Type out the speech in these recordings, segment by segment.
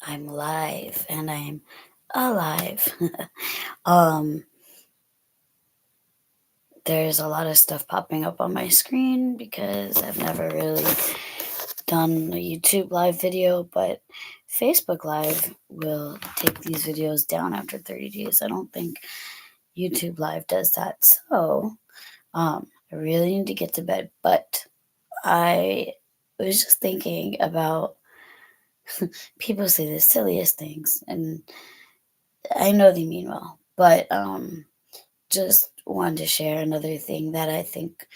I'm live and I'm alive. um, there's a lot of stuff popping up on my screen because I've never really done a YouTube live video, but Facebook Live will take these videos down after 30 days. I don't think YouTube Live does that. So, I really need to get to bed, but I was just thinking about people say the silliest things, and I know they mean well, but just wanted to share another thing that I think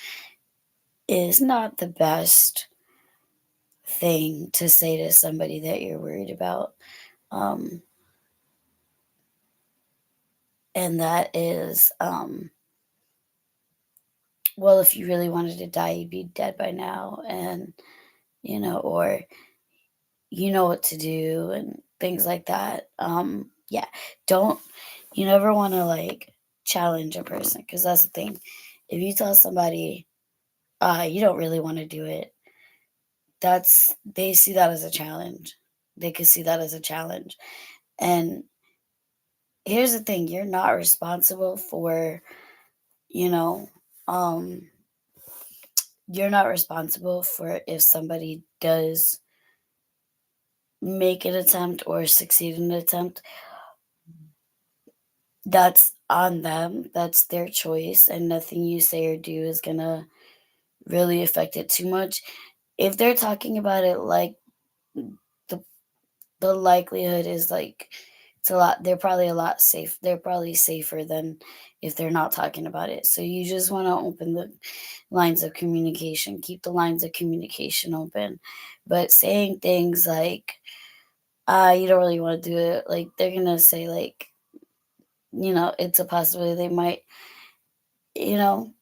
is not the best thing to say to somebody that you're worried about. Um, and that is, well, if you really wanted to die, you'd be dead by now. And, or you know what to do and things like that. Yeah, don't, you never want to like challenge a person because that's the thing. If you tell somebody, you don't really want to do it, they see that as a challenge. They could see that as a challenge. And here's the thing, you're not responsible for, you know, um you're not responsible for if somebody does make an attempt or succeed in an attempt. That's on them. That's their choice, and nothing you say or do is gonna really affect it too much. If they're talking about it like the the likelihood is like it's a lot, they're probably a lot safe, they're probably safer than if they're not talking about it. So you just want to open the lines of communication, keep the lines of communication open. But saying things like you don't really want to do it, like they're gonna say like, it's a possibility they might, you know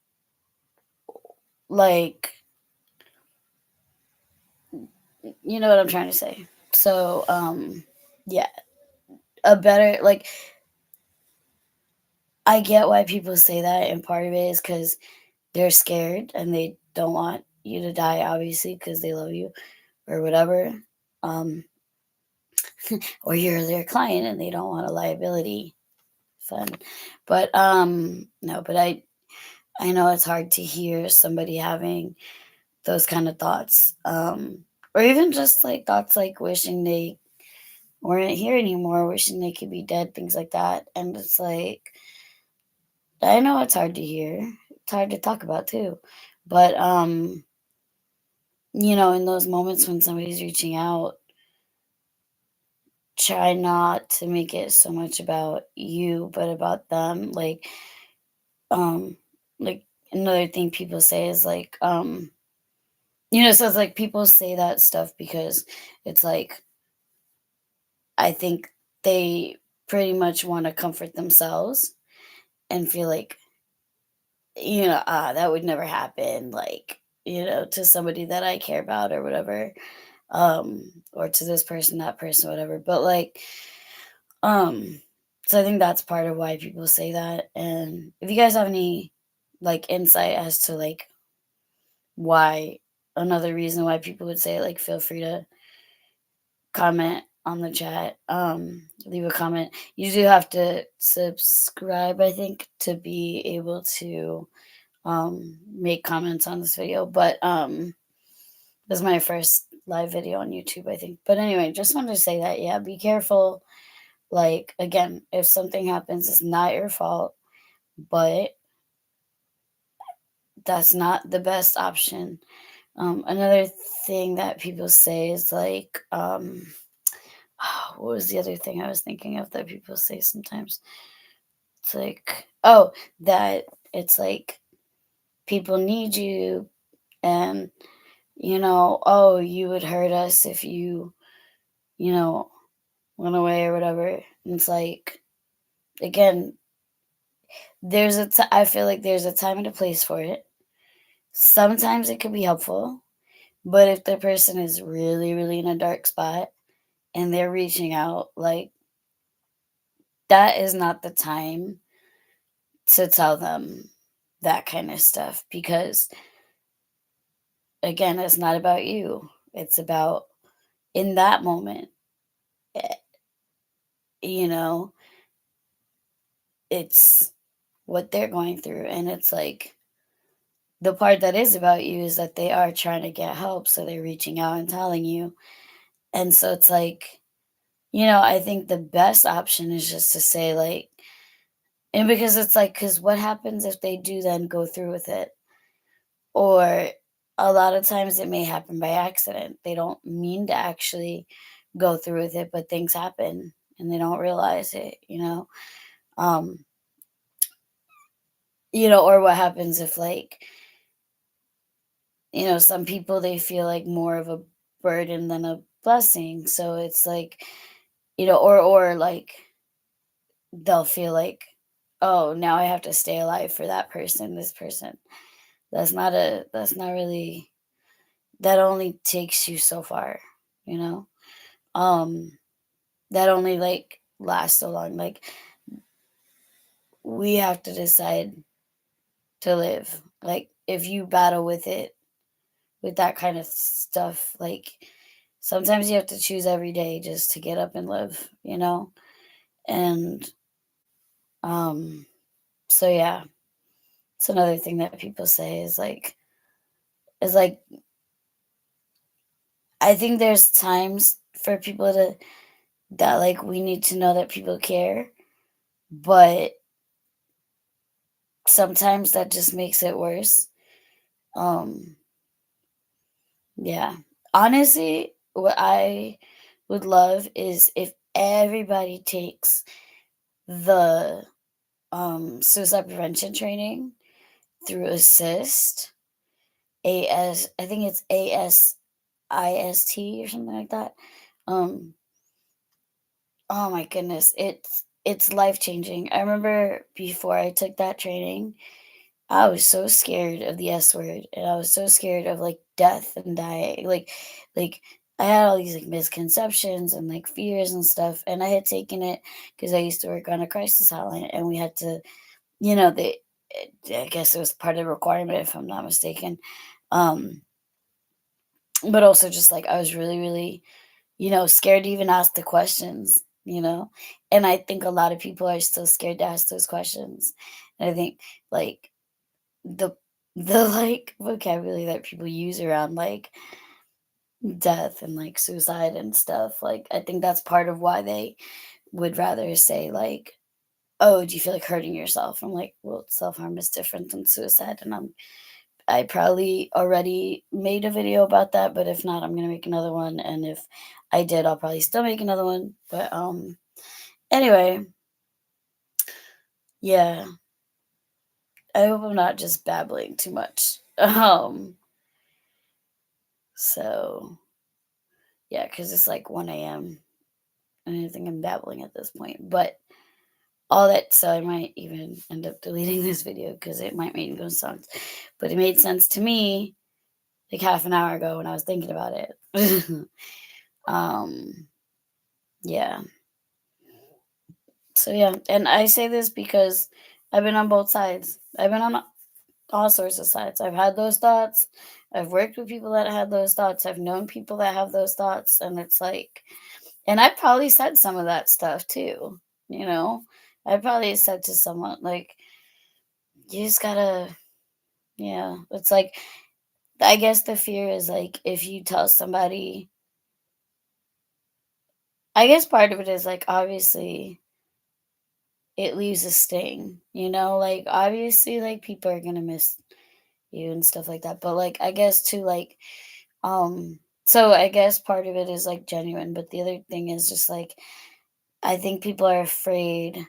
like, you know what I'm trying to say. So yeah, a better, like, I get why people say that, and part of it is because they're scared and they don't want you to die, obviously, because they love you or whatever. Um, or you're their client and they don't want a liability fund. But no, but I know it's hard to hear somebody having those kind of thoughts. Or even just like thoughts like wishing they weren't here anymore, wishing they could be dead, things like that. And it's like, I know it's hard to hear. It's hard to talk about too. But in those moments when somebody's reaching out, try not to make it so much about you, but about them. Um, like another thing people say is like, so it's like people say that stuff because it's like, I think they pretty much want to comfort themselves and feel like, that would never happen, like, to somebody that I care about or whatever, or to this person, that person, whatever. But like, um, so I think that's part of why people say that. And if you guys have any like insight as to like why, another reason why people would say it, like, feel free to comment on the chat. Leave a comment. You do have to subscribe, I think, to be able to make comments on this video. But this is my first live video on YouTube, I think. But anyway, just wanted to say that, yeah, be careful. Like, again, if something happens, it's not your fault, but that's not the best option. Another thing that people say is like, what was the other thing I was thinking of that people say sometimes? It's like, oh, that it's like people need you, and, oh, you would hurt us if you know, went away or whatever. And it's like, again, I feel like there's a time and a place for it. Sometimes it could be helpful, but if the person is really, really in a dark spot and they're reaching out, like, that is not the time to tell them that kind of stuff because, again, it's not about you. It's about in that moment. you know, it's what they're going through, and it's like the part that is about you is that they are trying to get help, so they're reaching out and telling you. And so it's like, I think the best option is just to say, like, and because it's like, because what happens if they do then go through with it? Or a lot of times it may happen by accident. They don't mean to actually go through with it, but things happen and they don't realize it. Um, or what happens if, like, some people, they feel like more of a burden than a blessing. So it's like, or like they'll feel like, oh, now I have to stay alive for that person, this person. That's not really, that only takes you so far, you know? Um, that only like lasts so long. Like, we have to decide to live. Like, if you battle with it, with that kind of stuff, like, sometimes you have to choose every day just to get up and live. And um so yeah, it's another thing that people say is like I think there's times for people to that, like, we need to know that people care, but sometimes that just makes it worse. Um yeah. Honestly, what I would love is if everybody takes the suicide prevention training through assist, I think it's ASIST or something like that. um oh my goodness, it's life changing. I remember before I took that training, I was so scared of the S word, and I was so scared of, like, death and dying. Like, I had all these, like, misconceptions and, like, fears and stuff, and I had taken it because I used to work on a crisis hotline, and we had to, they I guess it was part of the requirement, if I'm not mistaken. Um, but also just, like, I was really, really, scared to even ask the questions. And I think a lot of people are still scared to ask those questions. And I think, like, the like, vocabulary that people use around, like, death and, like, suicide and stuff, like, I think that's part of why they would rather say, like, "Oh, do you feel like hurting yourself?" I'm like, "Well, self-harm is different than suicide," and I probably already made a video about that, but if not, I'm gonna make another one, and if I did, I'll probably still make another one. But, anyway, yeah, I hope I'm not just babbling too much. So yeah, because it's like 1 a.m. and I think I'm babbling at this point. But all that, so I might even end up deleting this video because it might make no sense. But it made sense to me like half an hour ago when I was thinking about it. um, yeah. So yeah, and I say this because I've been on both sides. I've been on all sorts of sides. I've had those thoughts. I've worked with people that had those thoughts. I've known people that have those thoughts, and it's like, and I probably said some of that stuff too. You know, I probably said to someone like, "You just gotta," yeah. It's like, I guess the fear is like if you tell somebody. I guess part of it is like obviously it leaves a sting. Like obviously like people are gonna miss you and stuff like that. But like I guess too like so I guess part of it is like genuine, but the other thing is just like I think people are afraid.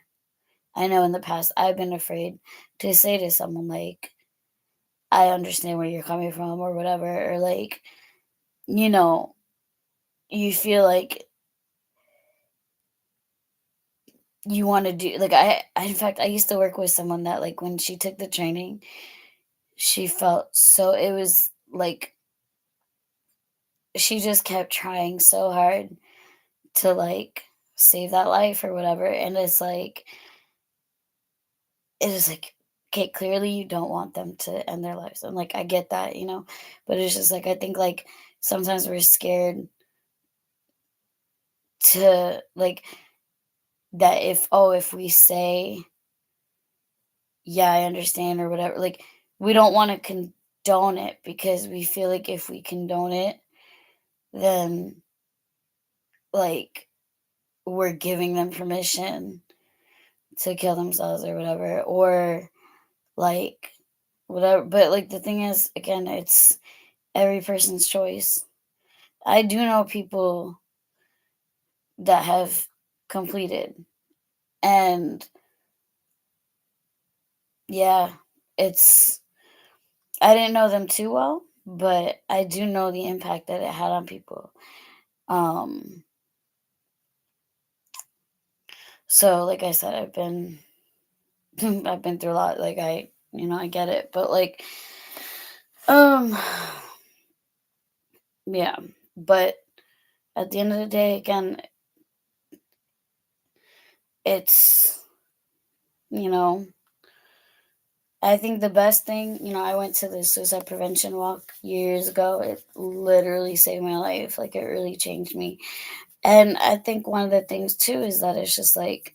I know in the past I've been afraid to say to someone like I understand where you're coming from or whatever, or like, you know, you feel like you want to do like in fact I used to work with someone that like when she took the training, she felt so it was like she just kept trying so hard to like save that life or whatever. And it's like it is like, okay, clearly you don't want them to end their lives. And like I get that. But it's just like I think like sometimes we're scared to like that if we say, "Yeah, I understand," or whatever, like, we don't wanna condone it because we feel like if we condone it, then, like, we're giving them permission to kill themselves or whatever, or, like, whatever, but, like, the thing is, again, it's every person's choice. I do know people that have completed, and yeah, it's I didn't know them too well, but I do know the impact that it had on people. Um, so like I said, I've been I've been through a lot. Like I get it, but like, um, yeah. But at the end of the day, again, it's you know, I think the best thing, I went to the suicide prevention walk years ago. It literally saved my life. Like it really changed me. And I think one of the things too is that it's just like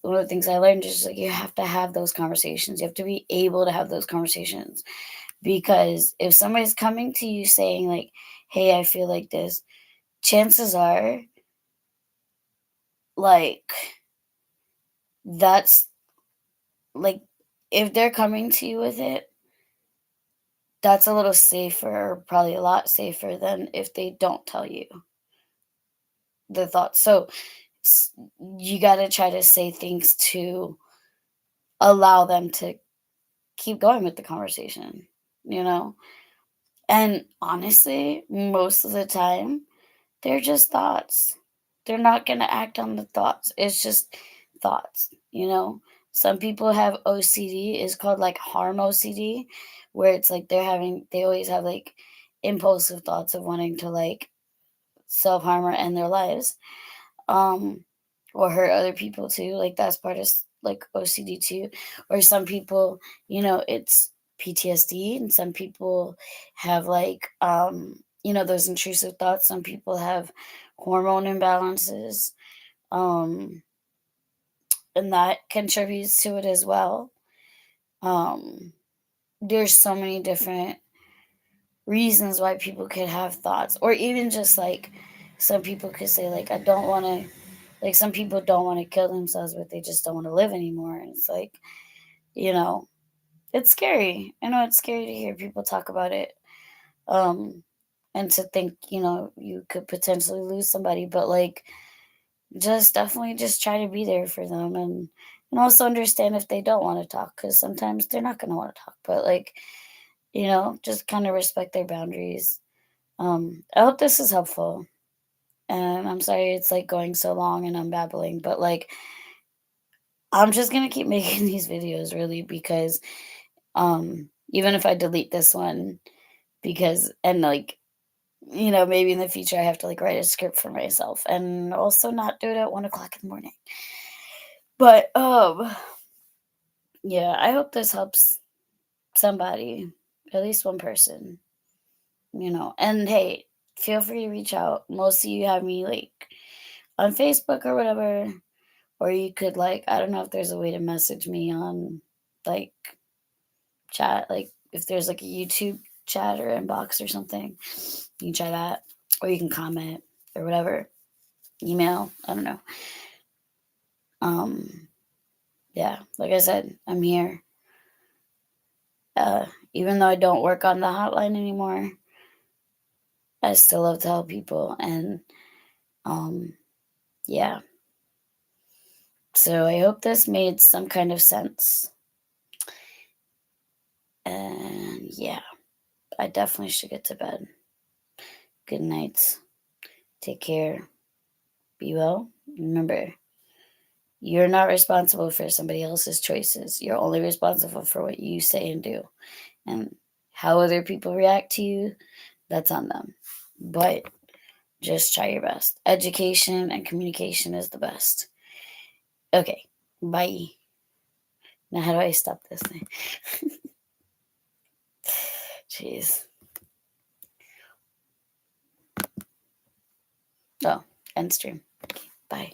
one of the things I learned is just like you have to have those conversations. You have to be able to have those conversations because if somebody's coming to you saying like, "Hey, I feel like this," chances are like that's like if they're coming to you with it, that's a little safer, or probably a lot safer than if they don't tell you the thoughts. So s- you got to try to say things to allow them to keep going with the conversation, you know? And honestly, most of the time, they're just thoughts. They're not going to act on the thoughts. It's just thoughts. Some people have OCD, is called like harm OCD, where it's like they always have like impulsive thoughts of wanting to like self harm or end their lives. um or hurt other people too, like that's part of like OCD too. Or some people, it's PTSD, and some people have like those intrusive thoughts. Some people have hormone imbalances, um and that contributes to it as well. um there's so many different reasons why people could have thoughts, or even just like some people could say like, I don't want to, like some people don't want to kill themselves, but they just don't want to live anymore. And it's like, you know, it's scary. I know it's scary to hear people talk about it. Um, and to think, you could potentially lose somebody, but like just definitely just try to be there for them, and also understand if they don't want to talk, because sometimes they're not going to want to talk, but like, just kind of respect their boundaries. I hope this is helpful. And I'm sorry it's like going so long and I'm babbling, but like I'm just gonna keep making these videos really because even if I delete this one, because and like maybe in the future I have to like write a script for myself and also not do it at 1 o'clock in the morning. But yeah, I hope this helps somebody, at least one person. And hey, feel free to reach out. Most of you have me like on Facebook or whatever. Or you could like, I don't know if there's a way to message me on like chat, like if there's like a YouTube chat or inbox or something, you can try that. Or you can comment or whatever. Email. I don't know. Um yeah, like I said, I'm here. Even though I don't work on the hotline anymore, I still love to help people, and um yeah. So I hope this made some kind of sense. And yeah, I definitely should get to bed. Good night. Take care. Be well. Remember, you're not responsible for somebody else's choices. You're only responsible for what you say and do. And how other people react to you, that's on them. But just try your best. Education and communication is the best. Okay. Bye. Now, how do I stop this thing? Jeez. Oh, end stream. Bye.